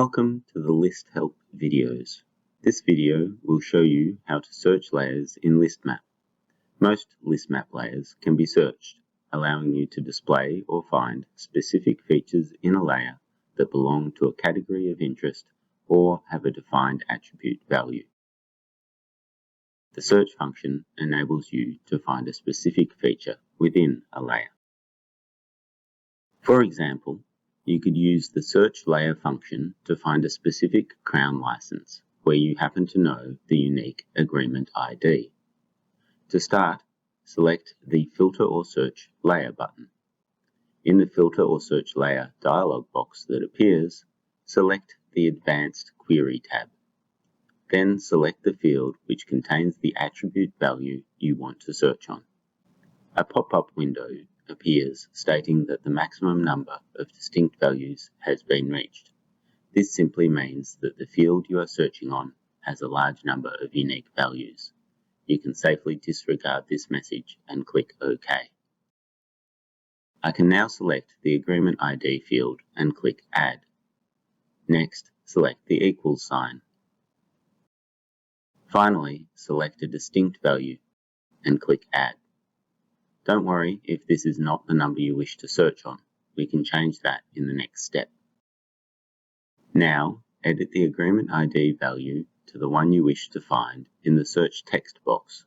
Welcome to the List Help videos. This video will show you how to search layers in LISTmap. Most LISTmap layers can be searched, allowing you to display or find specific features in a layer that belong to a category of interest or have a defined attribute value. The search function enables you to find a specific feature within a layer. For example, you could use the search layer function to find a specific Crown license where you happen to know the unique agreement ID. To start, select the Filter or Search Layer button. In the Filter or Search Layer dialog box that appears, select the Advanced Query tab. Then select the field which contains the attribute value you want to search on. A pop-up window appears stating that the maximum number of distinct values has been reached. This simply means that the field you are searching on has a large number of unique values. You can safely disregard this message and click OK. I can now select the Agreement ID field and click Add. Next, select the equals sign. Finally, select a distinct value and click Add. Don't worry if this is not the number you wish to search on. We can change that in the next step. Now, edit the Agreement ID value to the one you wish to find in the search text box.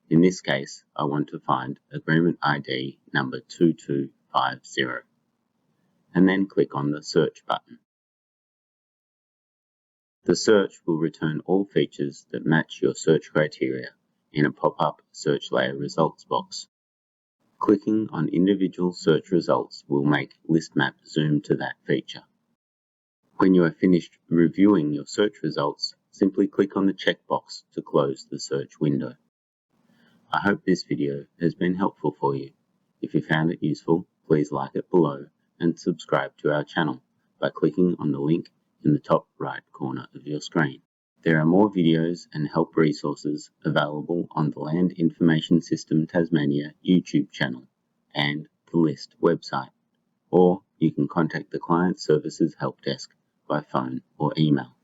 In this case, I want to find Agreement ID number 2250, and then click on the Search button. The search will return all features that match your search criteria in a pop-up search layer results box. Clicking on individual search results will make LISTmap zoom to that feature. When you are finished reviewing your search results, simply click on the checkbox to close the search window. I hope this video has been helpful for you. If you found it useful, please like it below and subscribe to our channel by clicking on the link in the top right corner of your screen. There are more videos and help resources available on the Land Information System Tasmania YouTube channel and the LIST website, or you can contact the Client Services Help Desk by phone or email.